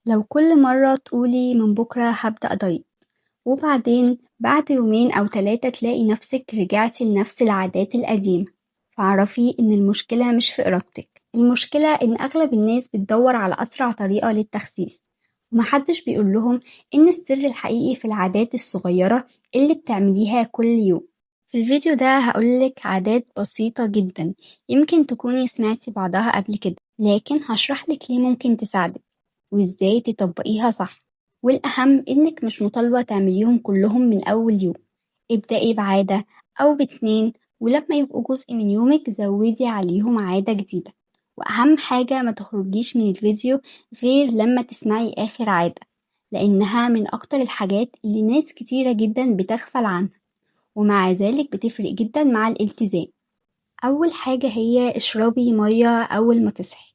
لو كل مرة تقولي من بكرة هبدأ دايت وبعدين بعد يومين أو 3 تلاقي نفسك رجعتي لنفس العادات القديمة، فاعرفي إن المشكلة مش في إرادتك، المشكلة إن أغلب الناس بتدور على أسرع طريقة للتخسيس ومحدش بيقولهم إن السر الحقيقي في العادات الصغيرة اللي بتعمليها كل يوم. في الفيديو ده هقولك عادات بسيطة جدا يمكن تكوني سمعتي بعضها قبل كده، لكن هشرحلك ليه ممكن تساعدك وإزاي تطبقيها صح. والأهم إنك مش مطالبة تعمليهم كلهم من أول يوم، ابدأي بعادة أو باتنين ولما يبقوا جزء من يومك زودي عليهم عادة جديدة. وأهم حاجة ما تخرجيش من الفيديو غير لما تسمعي آخر عادة، لأنها من أكتر الحاجات اللي ناس كتيرة جدا بتغفل عنها ومع ذلك بتفرق جدا مع الالتزام. أول حاجة هي اشربي مية أول ما تصحي،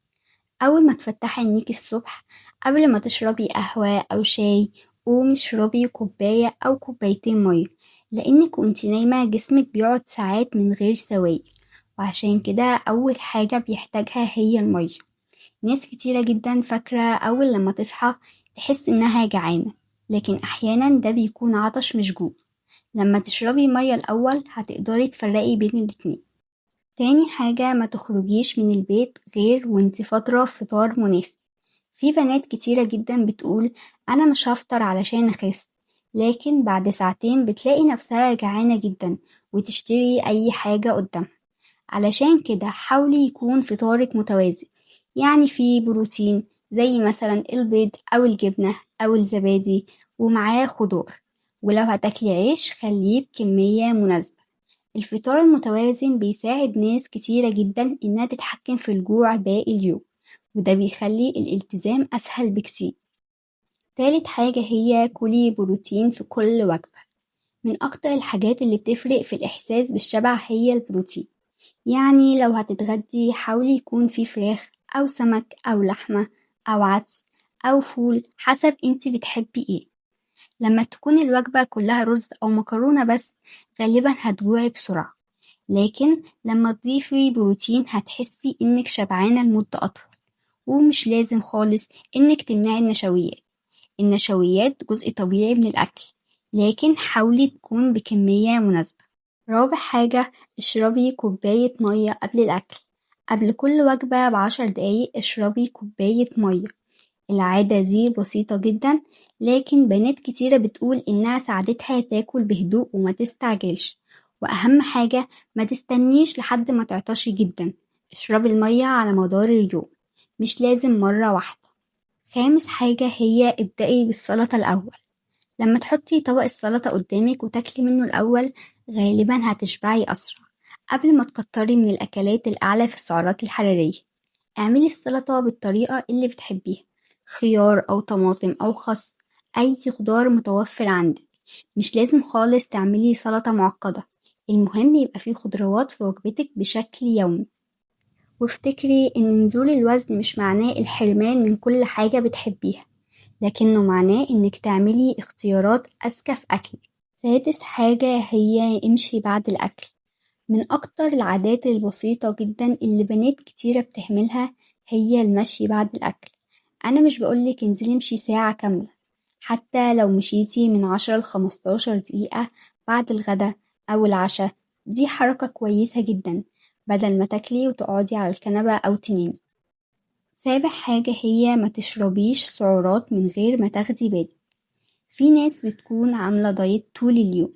أول ما تفتحي عينيكي الصبح قبل ما تشربي قهوة أو شاي قومي اشربي كوباية أو كوبايتين مية، لأنك وانتي نايمة جسمك بيقعد ساعات من غير سوائل، وعشان كده أول حاجة بيحتاجها هي المية. ناس كتيرة جدا فاكرة أول لما تصحى تحس إنها جعانة، لكن أحيانا ده بيكون عطش مش جوع. لما تشربي مية الأول هتقدري تفرقي بين الاتنين. تاني حاجة ما تخرجيش من البيت غير وانتي فاطرة فطار مناسب. في بنات كتيرة جدا بتقول أنا مش هفطر علشان أخس، لكن بعد ساعتين بتلاقي نفسها جعانة جدا وتشتري أي حاجة قدامها. علشان كده حاولي يكون فطارك متوازن، يعني فيه بروتين زي مثلا البيض أو الجبنة أو الزبادي ومعاه خضار، ولو هتاكلي عيش خليه بكمية مناسبة. الفطار المتوازن بيساعد ناس كتيرة جدا إنها تتحكم في الجوع باقي اليوم، وده بيخلي الالتزام أسهل بكتير. تالت حاجة هي كلي بروتين في كل وجبة. من أكتر الحاجات اللي بتفرق في الإحساس بالشبع هي البروتين، يعني لو هتتغدي حاولي يكون في فراخ أو سمك أو لحمة أو عدس أو فول حسب انتي بتحبي ايه. لما تكون الوجبة كلها رز أو مكرونة بس غالبا هتجوعي بسرعة، لكن لما تضيفي بروتين هتحسي إنك شبعانة لمدة أطول. ومش لازم خالص إنك تمنعي النشويات، النشويات جزء طبيعي من الأكل، لكن حاولي تكون بكمية مناسبة. رابع حاجة اشربي كوباية مية قبل الأكل، قبل كل وجبة ب10 دقايق اشربي كوباية مية. العادة دي بسيطة جدا، لكن بنات كتيرة بتقول إنها ساعدتها تاكل بهدوء وما تستعجلش. وأهم حاجة ما تستنيش لحد ما تعطشي جدا، اشربي المية على مدار اليوم، مش لازم مرة واحدة. خامس حاجة هي ابدأي بالسلطة الأول. لما تحطي طبق السلطة قدامك وتاكلي منه الأول غالبا هتشبعي أسرع قبل ما تكتري من الأكلات الأعلى في السعرات الحرارية. اعملي السلطة بالطريقة اللي بتحبيها، خيار أو طماطم أو خس، أي خضار متوفر عندك. مش لازم خالص تعملي سلطة معقدة، المهم يبقى فيه خضروات في وجبتك بشكل يومي. وافتكري إن نزول الوزن مش معناه الحرمان من كل حاجة بتحبيها، لكنه معناه إنك تعملي اختيارات أذكى في أكلك. سادس حاجة هي امشي بعد الأكل. من أكتر العادات البسيطة جدا اللي بنات كتيرة بتهملها هي المشي بعد الأكل. أنا مش بقولك انزلي امشي ساعة كاملة، حتى لو مشيتي من 10 ل15 دقيقة بعد الغدا أو العشاء دي حركة كويسة جدا، بدل ما تاكلي وتقعدي على الكنبة أو تنامي. سابع حاجة هي ما تشربيش سعرات من غير ما تاخدي بالك. في ناس بتكون عاملة دايت طول اليوم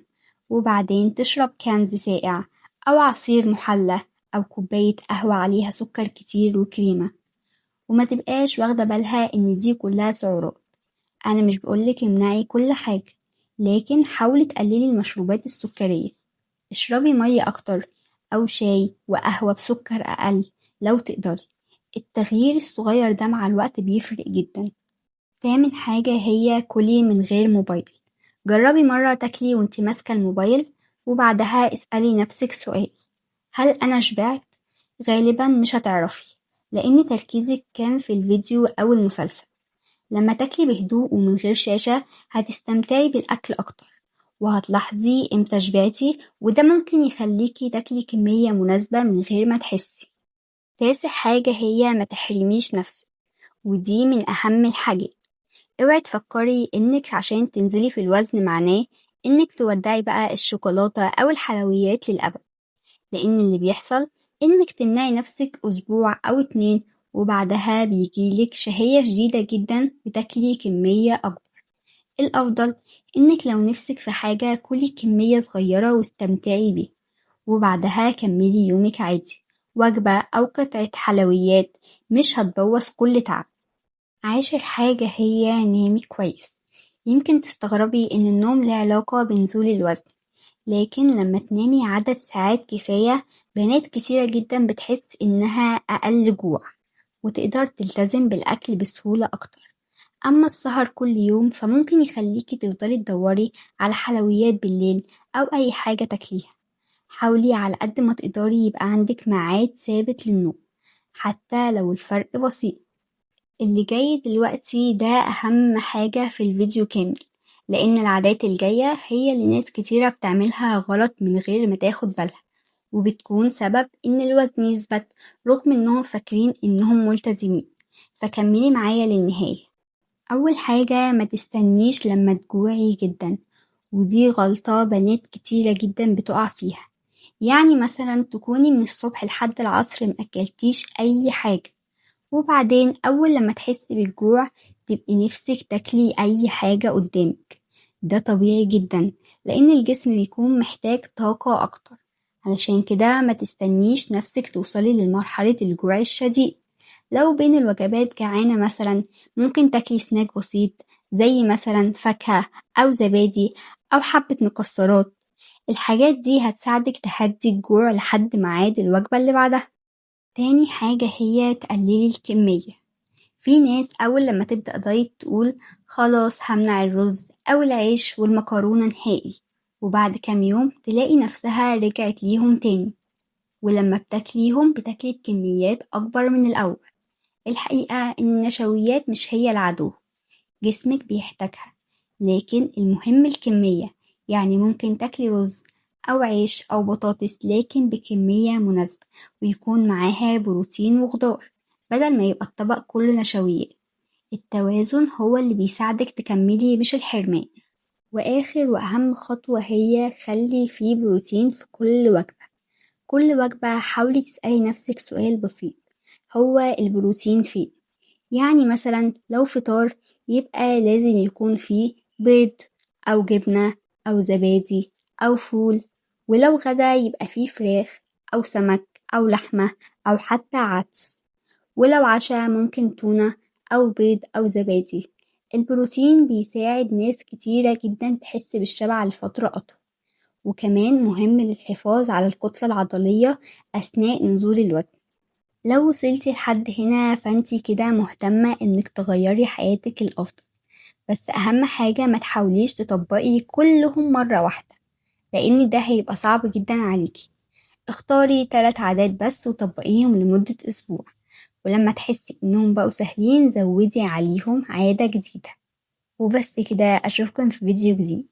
وبعدين تشرب كنز ساقع أو عصير محلى أو كوباية قهوة عليها سكر كتير وكريمة، وما تبقاش واخدة بالها إن دي كلها سعرات. أنا مش بقولك امنعي كل حاجة، لكن حاولي تقللي المشروبات السكرية، اشربي مية أكتر أو شاي وقهوة بسكر أقل لو تقدري. التغيير الصغير ده مع الوقت بيفرق جدا. تامن حاجة هي كلي من غير موبايل. جربي مرة تاكلي وانتي ماسكة الموبايل وبعدها اسألي نفسك سؤال، هل أنا شبعت؟ غالبا مش هتعرفي، لأن تركيزك كان في الفيديو أو المسلسل. لما تاكلي بهدوء ومن غير شاشة هتستمتعي بالأكل أكتر وهتلاحظي امتى شبعتي، وده ممكن يخليكي تاكلي كمية مناسبة من غير ما تحسي. تاسع حاجة هي ما تحرميش نفسك، ودي من أهم الحاجات. اوعي تفكري إنك عشان تنزلي في الوزن معناه إنك تودعي بقى الشوكولاتة أو الحلويات للأبد، لأن اللي بيحصل إنك تمنعي نفسك أسبوع أو 2 وبعدها بيجيلك شهية شديدة جدا وتاكلي كمية أكبر. الأفضل إنك لو نفسك في حاجة كلي كمية صغيرة واستمتعي بيها وبعدها كملي يومك عادي. وجبة أو قطعة حلويات مش هتبوظ كل تعب. 10 حاجة هي نامي كويس. يمكن تستغربي إن النوم له علاقة بنزول الوزن، لكن لما تنامي عدد ساعات كفاية بنات كتيرة جدا بتحس إنها أقل جوع وتقدر تلتزم بالأكل بسهولة أكتر. أما السهر كل يوم فممكن يخليكي تفضلي تدوري على حلويات بالليل أو أي حاجة تاكليها. حاولي على قد ما تقدري يبقى عندك ميعاد ثابت للنوم حتى لو الفرق بسيط. اللي جاي دلوقتي ده أهم حاجة في الفيديو كامل، لأن العادات الجاية هي اللي ناس كتيرة بتعملها غلط من غير ما تاخد بالها، وبتكون سبب إن الوزن يثبت رغم إنهم فاكرين إنهم ملتزمين. فكملي معايا للنهاية. أول حاجة ما تستنيش لما تجوعي جدا، ودي غلطة بنات كتيرة جدا بتقع فيها. يعني مثلا تكوني من الصبح لحد العصر مأكلتيش أي حاجة، وبعدين أول لما تحسي بالجوع تبقي نفسك تاكلي أي حاجة قدامك. ده طبيعي جدا لأن الجسم بيكون محتاج طاقة أكتر. علشان كده ما تستنيش نفسك توصلي لمرحلة الجوع الشديد. لو بين الوجبات جعانة مثلا ممكن تاكلي سناك بسيط زي مثلا فاكهة أو زبادي أو حبة مكسرات. الحاجات دي هتساعدك تهدي الجوع لحد ميعاد الوجبة اللي بعدها. تاني حاجة هي تقللي الكمية. في ناس أول لما تبدأ دايت تقول خلاص همنع الرز أو العيش والمكرونة نهائي، وبعد كام يوم تلاقي نفسها رجعت ليهم تاني، ولما بتاكليهم بتاكلي بكميات أكبر من الأول. الحقيقة إن النشويات مش هي العدو، جسمك بيحتاجها، لكن المهم الكمية. يعني ممكن تاكلي رز أو عيش أو بطاطس لكن بكمية مناسبة، ويكون معاها بروتين وخضار بدل ما يبقى الطبق كله نشويات. التوازن هو اللي بيساعدك تكملي مش الحرمان. وآخر وأهم خطوة هي خلي فيه بروتين في كل وجبة. كل وجبة حاولي تسألي نفسك سؤال بسيط، هو البروتين فيه؟ يعني مثلا لو فطار يبقى لازم يكون فيه بيض أو جبنة أو زبادي أو فول، ولو غدا يبقى فيه فراخ أو سمك أو لحمة أو حتى عدس، ولو عشاء ممكن تونة أو بيض أو زبادي. البروتين بيساعد ناس كتيرة جدا تحس بالشبع لفترة أطول، وكمان مهم للحفاظ على الكتلة العضلية أثناء نزول الوزن. لو وصلتي لحد هنا فانتي كده مهتمة انك تغيري حياتك الأفضل، بس أهم حاجة ما تحاوليش تطبقي كلهم مرة واحدة، لأن ده هيبقى صعب جدا عليكي. اختاري 3 عادات بس وطبقيهم لمدة أسبوع، ولما تحسي إنهم بقوا سهلين زودي عليهم عادة جديدة. وبس كده، أشوفكم في فيديو جديد.